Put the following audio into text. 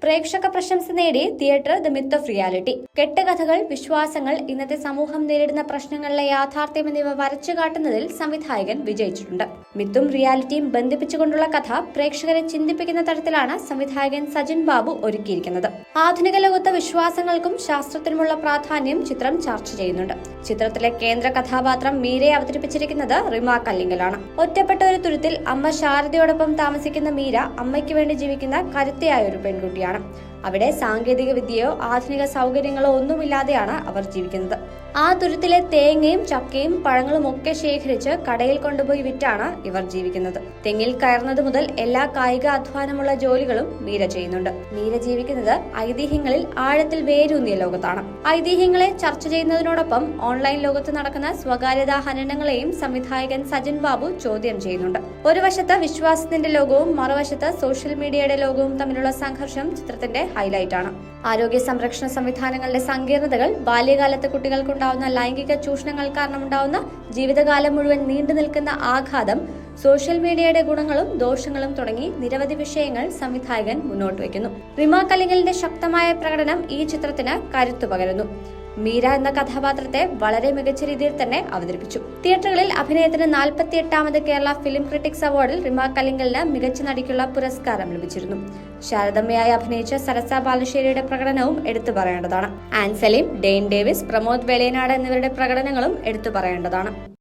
പ്രേക്ഷക പ്രശംസ നേടി theatre the myth of reality. കെട്ടുകഥകൾ, വിശ്വാസങ്ങൾ, ഇന്നത്തെ സമൂഹം നേരിടുന്ന പ്രശ്നങ്ങളിലെ യാഥാർത്ഥ്യം എന്നിവ വരച്ചു കാട്ടുന്നതിൽ സംവിധായകൻ വിജയിച്ചിട്ടുണ്ട്. മിത്തും റിയാലിറ്റിയും ബന്ധിപ്പിച്ചുകൊണ്ടുള്ള കഥ പ്രേക്ഷകരെ ചിന്തിപ്പിക്കുന്ന തരത്തിലാണ് സംവിധായകൻ സജിൻ ബാബു ഒരുക്കിയിരിക്കുന്നത്. ആധുനിക ലോകത്ത് വിശ്വാസങ്ങൾക്കും ശാസ്ത്രത്തിനുമുള്ള പ്രാധാന്യം ചിത്രം ചർച്ച ചെയ്യുന്നുണ്ട്. ചിത്രത്തിലെ കേന്ദ്ര കഥാപാത്രം മീരയെ അവതരിപ്പിച്ചിരിക്കുന്നത് റിമ കല്ലിങ്കലാണ്. ഒറ്റപ്പെട്ട ഒരു തുരുത്തിൽ അമ്മ ശാരദയോടൊപ്പം താമസിക്കുന്ന മീര അമ്മയ്ക്ക് വേണ്ടി ജീവിക്കുന്ന കരുത്തയായ ഒരു പെൺകുട്ടിയാണ്. അവിടെ സാങ്കേതിക വിദ്യയോ ആധുനിക സൗകര്യങ്ങളോ ഒന്നുമില്ലാതെയാണ് അവർ ജീവിക്കുന്നത്. ആ തുരുത്തിലെ തേങ്ങയും ചക്കയും പഴങ്ങളും ഒക്കെ ശേഖരിച്ച് കടയിൽ കൊണ്ടുപോയി വിറ്റാണ് ഇവർ ജീവിക്കുന്നത്. തെങ്ങിൽ കയറുന്നത് മുതൽ എല്ലാ കായിക അധ്വാനമുള്ള ജോലികളും മീര ചെയ്യുന്നുണ്ട്. മീര ജീവിക്കുന്നത് ഐതിഹ്യങ്ങളിൽ ആഴത്തിൽ വേരൂന്നിയ ലോകത്താണ്. ഐതിഹ്യങ്ങളെ ചർച്ച ചെയ്യുന്നതിനോടൊപ്പം ഓൺലൈൻ ലോകത്ത് നടക്കുന്ന സ്വകാര്യതാ ഹനനങ്ങളെയും സംവിധായകൻ സജിൻ ബാബു ചോദ്യം ചെയ്യുന്നുണ്ട്. ഒരു വശത്ത് വിശ്വാസത്തിന്റെ ലോകവും മറുവശത്ത് സോഷ്യൽ മീഡിയയുടെ ലോകവും തമ്മിലുള്ള സംഘർഷം ചിത്രത്തിന്റെ ഹൈലൈറ്റ് ആണ്. ആരോഗ്യ സംരക്ഷണ സംവിധാനങ്ങളുടെ സങ്കീർണതകൾ, ബാല്യകാലത്ത് കുട്ടികൾക്കുണ്ടാവുന്ന ലൈംഗിക ചൂഷണങ്ങൾ കാരണമുണ്ടാവുന്ന ജീവിതകാലം മുഴുവൻ നീണ്ടു നിൽക്കുന്ന ആഘാതം, സോഷ്യൽ മീഡിയയുടെ ഗുണങ്ങളും ദോഷങ്ങളും തുടങ്ങി നിരവധി വിഷയങ്ങൾ സംവിധായകൻ മുന്നോട്ട് വയ്ക്കുന്നു. റിമ കല്ലിങ്കലിന്റെ ശക്തമായ പ്രകടനം ഈ ചിത്രത്തിന് കരുത്തു പകരുന്നു. മീര എന്ന കഥാപാത്രത്തെ വളരെ മികച്ച രീതിയിൽ തന്നെ അവതരിപ്പിച്ചു. തിയേറ്ററുകളിൽ അഭിനയത്തിന് 48ാമത് കേരള ഫിലിം ക്രിട്ടിക്സ് അവാർഡിൽ റിമ കല്ലിങ്കലിന് മികച്ച നടിക്കുള്ള പുരസ്കാരം ലഭിച്ചിരുന്നു. ശാരദമ്മയായി അഭിനയിച്ച സരസ ബാലുശ്ശേരിയുടെ പ്രകടനവും എടുത്തു പറയേണ്ടതാണ്. ആൻസലീം, ഡെയ്ൻ ഡേവിസ്, പ്രമോദ് വെളിയനാട് എന്നിവരുടെ പ്രകടനങ്ങളും എടുത്തു പറയേണ്ടതാണ്.